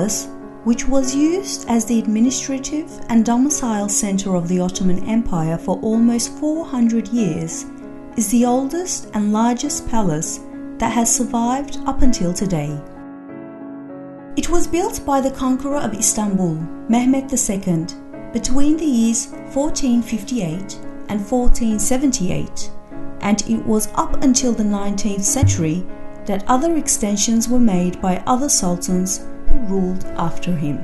Palace, which was used as the administrative and domicile center of the Ottoman Empire for almost 400 years, is the oldest and largest palace that has survived up until today. It was built by the conqueror of Istanbul, Mehmed II, between the years 1458 and 1478, and it was up until the 19th century that other extensions were made by other sultans who ruled after him.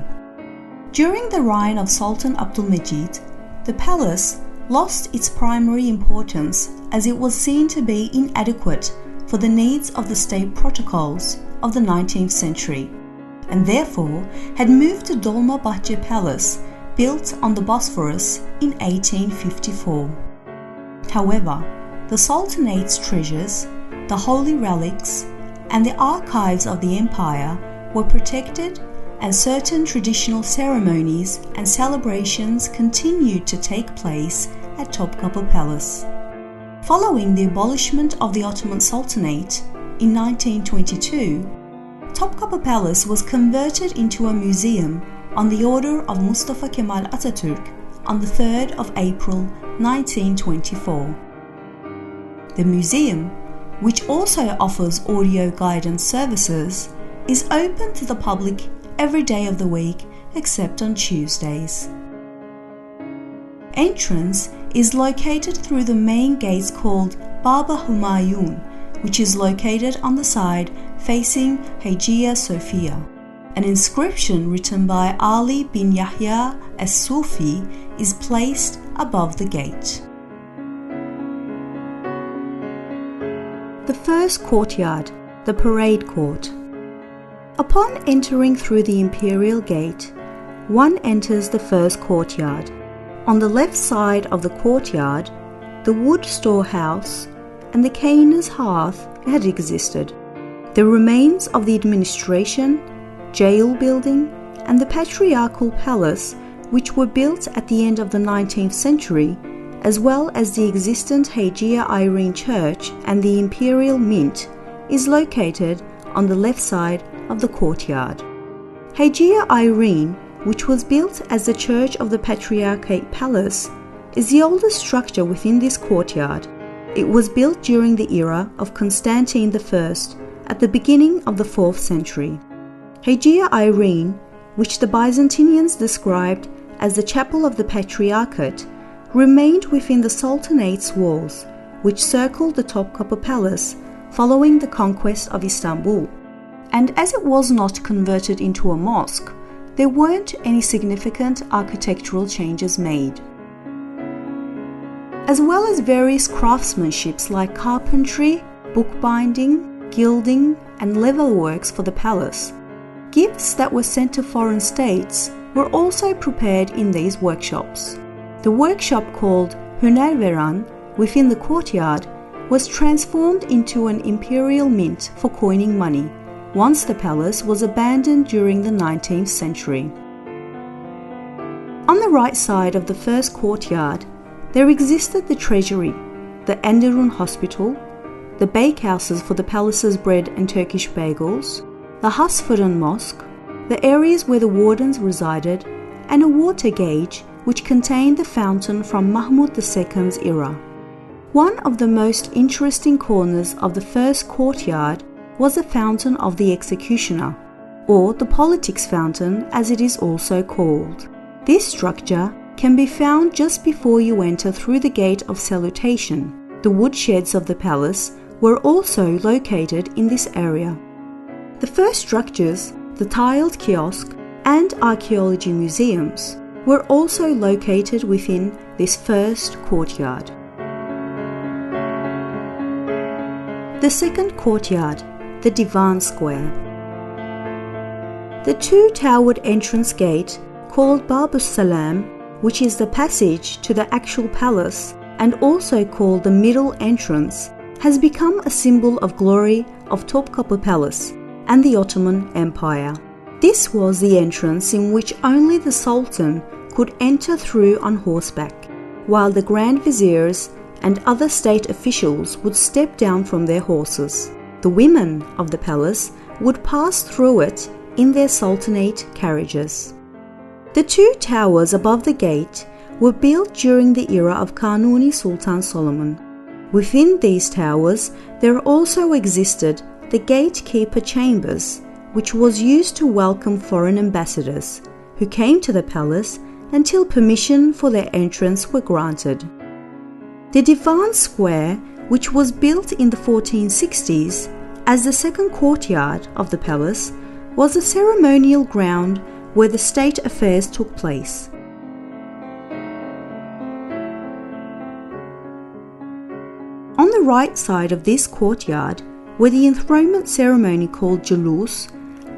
During the reign of Sultan Abdülmecid, the palace lost its primary importance as it was seen to be inadequate for the needs of the state protocols of the 19th century, and therefore had moved to Dolmabahce Palace, built on the Bosphorus in 1854. However, the Sultanate's treasures, the holy relics, and the archives of the empire were protected, and certain traditional ceremonies and celebrations continued to take place at Topkapi Palace. Following the abolishment of the Ottoman Sultanate in 1922, Topkapi Palace was converted into a museum on the order of Mustafa Kemal Atatürk on the 3rd of April 1924. The museum, which also offers audio guidance services, is open to the public every day of the week except on Tuesdays. Entrance is located through the main gates called Baba Humayun, which is located on the side facing Hagia Sophia. An inscription written by Ali bin Yahya as-Sufi is placed above the gate. The first courtyard, the parade court. Upon entering through the Imperial gate, one enters the first courtyard. On the left side of the courtyard, the wood storehouse and the caner's hearth had existed. The remains of the administration, jail building, and the patriarchal palace, which were built at the end of the 19th century, as well as the existent Hagia Irene Church and the Imperial Mint, is located on the left side of the courtyard. Hagia Irene, which was built as the Church of the Patriarchate Palace, is the oldest structure within this courtyard. It was built during the era of Constantine I at the beginning of the 4th century. Hagia Irene, which the Byzantines described as the Chapel of the Patriarchate, remained within the Sultanate's walls, which circled the Topkapi Palace following the conquest of Istanbul. And as it was not converted into a mosque, there weren't any significant architectural changes made. As well as various craftsmanships like carpentry, bookbinding, gilding, and level works for the palace, gifts that were sent to foreign states were also prepared in these workshops. The workshop called Hunerveran within the courtyard was transformed into an imperial mint for coining money once the palace was abandoned during the 19th century. On the right side of the first courtyard, there existed the treasury, the Enderun hospital, the bakehouses for the palace's bread and Turkish bagels, the Hasfurun mosque, the areas where the wardens resided, and a water gauge which contained the fountain from Mahmud II's era. One of the most interesting corners of the first courtyard was the fountain of the executioner, or the politics fountain as it is also called. This structure can be found just before you enter through the gate of salutation. The woodsheds of the palace were also located in this area. The first structures, the tiled kiosk and archaeology museums, were also located within this first courtyard. The second courtyard, the Divan Square. The two-towered entrance gate, called Babus Salam, which is the passage to the actual palace and also called the middle entrance, has become a symbol of glory of Topkapi Palace and the Ottoman Empire. This was the entrance in which only the Sultan could enter through on horseback, while the Grand Viziers and other state officials would step down from their horses. The women of the palace would pass through it in their sultanate carriages. The two towers above the gate were built during the era of Kanuni Sultan Solomon. Within these towers, there also existed the gatekeeper chambers, which was used to welcome foreign ambassadors who came to the palace until permission for their entrance were granted. The Divan Square, which was built in the 1460s as the second courtyard of the palace, was a ceremonial ground where the state affairs took place. On the right side of this courtyard were the enthronement ceremony called Julus,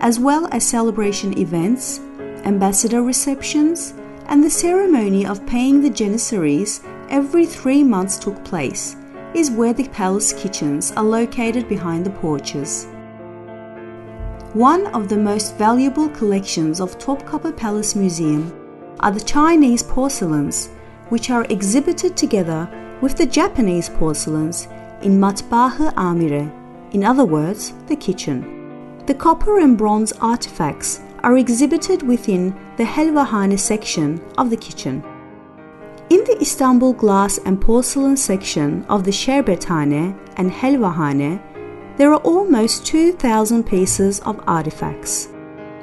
as well as celebration events, ambassador receptions, and the ceremony of paying the janissaries every 3 months took place, is where the palace kitchens are located behind the porches. One of the most valuable collections of Topkapi Palace Museum are the Chinese porcelains, which are exhibited together with the Japanese porcelains in Matbah-ı Amire, in other words, the kitchen. The copper and bronze artifacts are exhibited within the Helvahane section of the kitchen. In the Istanbul glass and porcelain section of the Sherbethane and Helvahane, there are almost 2,000 pieces of artifacts.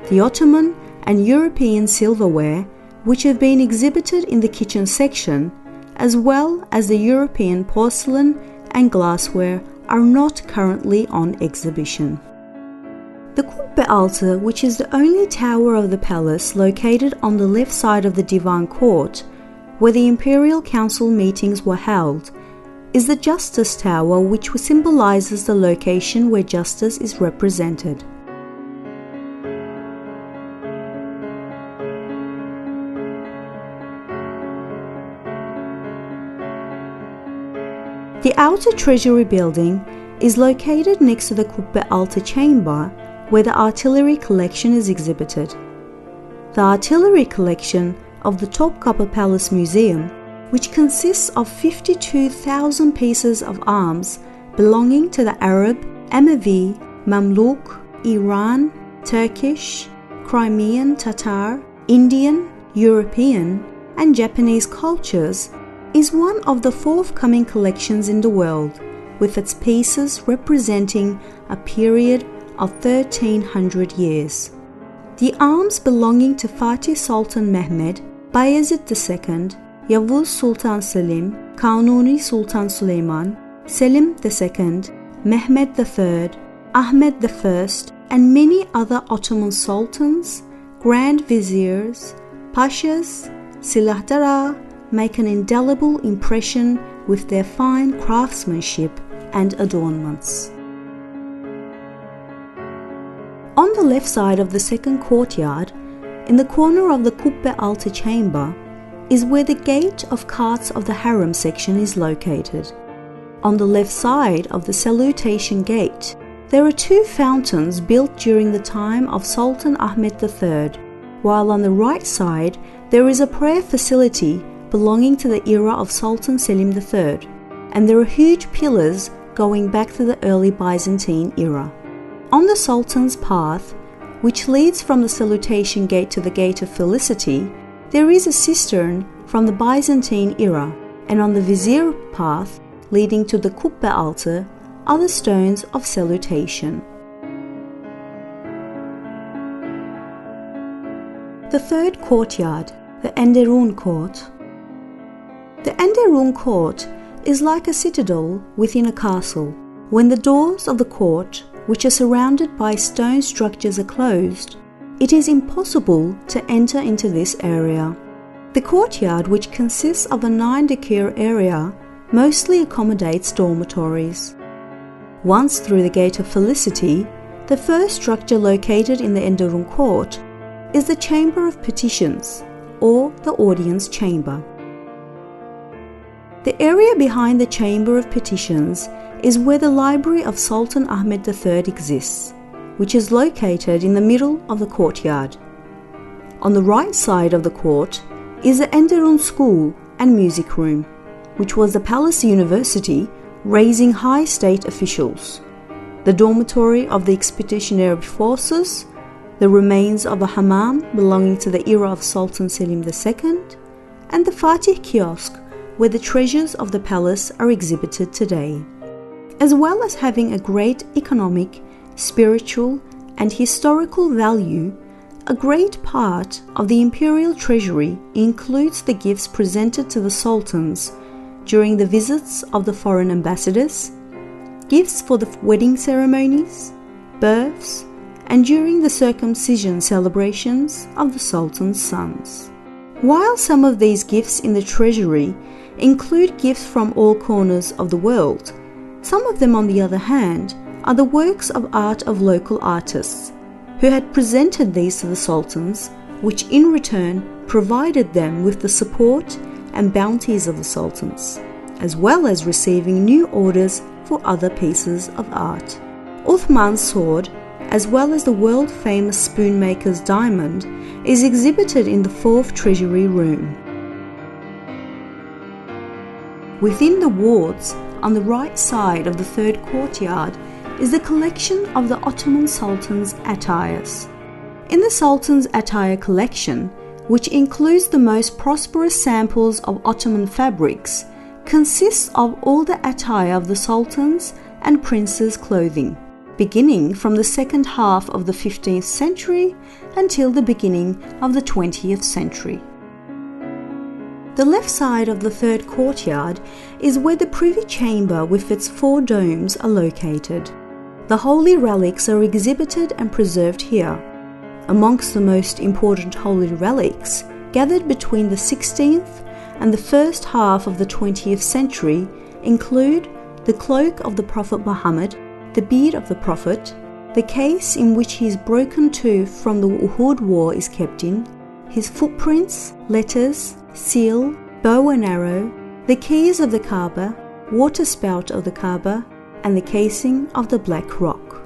The Ottoman and European silverware, which have been exhibited in the kitchen section, as well as the European porcelain and glassware, are not currently on exhibition. The Kubbe Altı, which is the only tower of the palace located on the left side of the Divan Court, where the Imperial Council meetings were held, is the Justice Tower, which symbolizes the location where justice is represented. The outer treasury building is located next to the Kubbe Altı chamber, where the artillery collection is exhibited. The artillery collection of the Topkapi Palace Museum, which consists of 52,000 pieces of arms belonging to the Arab, Amavi, Mamluk, Iran, Turkish, Crimean Tatar, Indian, European, and Japanese cultures, is one of the forthcoming collections in the world, with its pieces representing a period of 1300 years. The arms belonging to Fatih Sultan Mehmed, Bayezid II, Yavuz Sultan Selim, Kanuni Sultan Süleyman, Selim II, Mehmed III, Ahmed I, and many other Ottoman sultans, grand viziers, pashas, silahdara, make an indelible impression with their fine craftsmanship and adornments. On the left side of the second courtyard, in the corner of the Kubbe Altı chamber, is where the gate of carts of the harem section is located. On the left side of the salutation gate, there are 2 fountains built during the time of Sultan Ahmed III, while on the right side there is a prayer facility belonging to the era of Sultan Selim III, and there are huge pillars going back to the early Byzantine era. On the Sultan's path, which leads from the salutation gate to the Gate of Felicity, there is a cistern from the Byzantine era, and on the Vizier path leading to the Kubbe Altı are the stones of salutation. The third courtyard, the Enderun Court. The Enderun Court is like a citadel within a castle. When the doors of the court, which are surrounded by stone structures, are closed, it is impossible to enter into this area. The courtyard, which consists of a 9-decare area, mostly accommodates dormitories. Once through the Gate of Felicity, the first structure located in the Enderun Court is the Chamber of Petitions, or the Audience Chamber. The area behind the Chamber of Petitions is where the library of Sultan Ahmed III exists, which is located in the middle of the courtyard. On the right side of the court is the Enderun School and Music Room, which was the palace university raising high state officials, the dormitory of the expeditionary forces, the remains of a hammam belonging to the era of Sultan Selim II, and the Fatih Kiosk, where the treasures of the palace are exhibited today. As well as having a great economic, spiritual, and historical value, a great part of the imperial treasury includes the gifts presented to the sultans during the visits of the foreign ambassadors, gifts for the wedding ceremonies, births, and during the circumcision celebrations of the sultan's sons. While some of these gifts in the treasury include gifts from all corners of the world, some of them, on the other hand, are the works of art of local artists who had presented these to the sultans, which in return provided them with the support and bounties of the sultans, as well as receiving new orders for other pieces of art. Uthman's sword, as well as the world-famous spoonmaker's diamond, is exhibited in the 4th Treasury Room. Within the wards, on the right side of the 3rd courtyard, is the collection of the Ottoman Sultan's attires. In the Sultan's attire collection, which includes the most prosperous samples of Ottoman fabrics, consists of all the attire of the sultans and princes' clothing, beginning from the second half of the 15th century until the beginning of the 20th century. The left side of the 3rd courtyard is where the privy chamber with its 4 domes are located. The holy relics are exhibited and preserved here. Amongst the most important holy relics gathered between the 16th and the first half of the 20th century include the cloak of the Prophet Muhammad, the beard of the Prophet, the case in which his broken tooth from the Uhud war is kept in, his footprints, letters, seal, bow and arrow, the keys of the Kaaba, water spout of the Kaaba, and the casing of the Black Rock.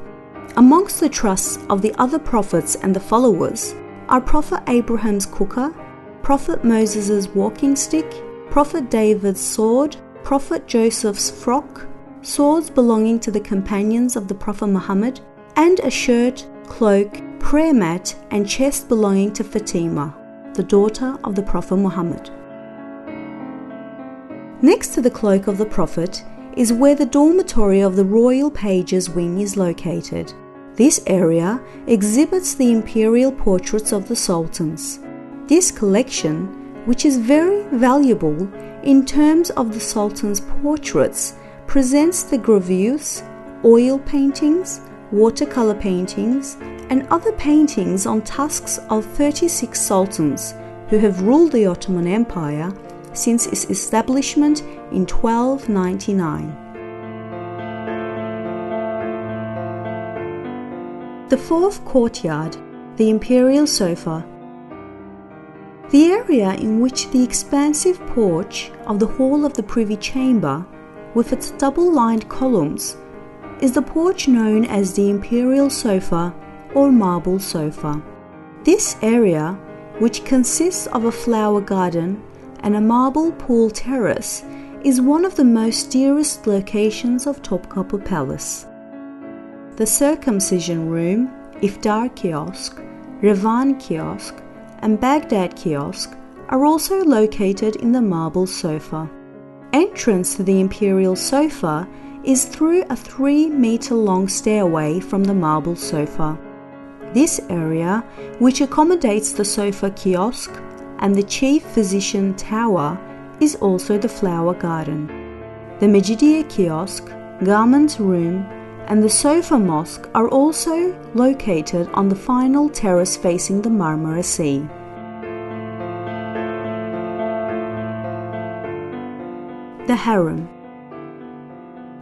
Amongst the trusts of the other prophets and the followers are Prophet Abraham's cooker, Prophet Moses' walking stick, Prophet David's sword, Prophet Joseph's frock, swords belonging to the companions of the Prophet Muhammad, and a shirt, cloak, prayer mat, and chest belonging to Fatima, the daughter of the Prophet Muhammad. Next to the cloak of the Prophet is where the dormitory of the Royal Pages Wing is located. This area exhibits the imperial portraits of the sultans. This collection, which is very valuable in terms of the sultan's portraits, presents the gravures, oil paintings, watercolor paintings, and other paintings on tusks of 36 sultans who have ruled the Ottoman Empire since its establishment in 1299. The 4th courtyard, the Imperial sofa. The area in which the expansive porch of the Hall of the Privy Chamber, with its double-lined columns, is the porch known as the Imperial sofa or marble sofa. This area, which consists of a flower garden and a marble pool terrace, is one of the most dearest locations of Topkapi Palace. The circumcision room, Iftar kiosk, Revan kiosk, and Baghdad kiosk are also located in the marble sofa. Entrance to the Imperial sofa is through a 3-meter-long stairway from the marble sofa. This area, which accommodates the sofa kiosk and the chief physician tower, is also the flower garden. The Mejidiyeh kiosk, garment room, and the sofa mosque are also located on the final terrace facing the Marmara Sea. The harem.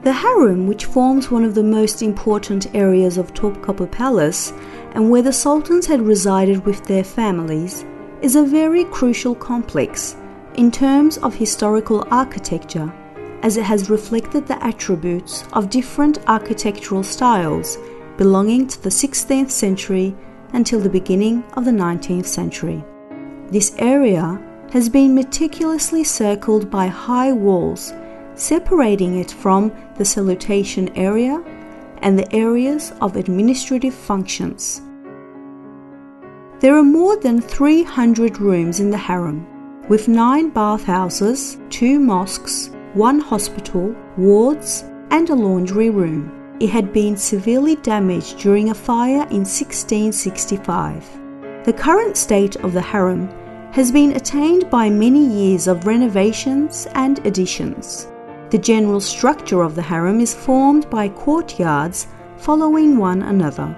The harem, which forms one of the most important areas of Topkapi Palace and where the sultans had resided with their families, is a very crucial complex in terms of historical architecture, as it has reflected the attributes of different architectural styles belonging to the 16th century until the beginning of the 19th century. This area has been meticulously circled by high walls, separating it from the salutation area and the areas of administrative functions. There are more than 300 rooms in the harem, with 9 bathhouses, 2 mosques, 1 hospital, wards, and a laundry room. It had been severely damaged during a fire in 1665. The current state of the harem has been attained by many years of renovations and additions. The general structure of the harem is formed by courtyards following one another.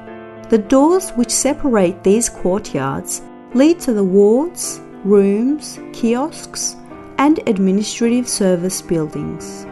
The doors which separate these courtyards lead to the wards, rooms, kiosks, and administrative service buildings.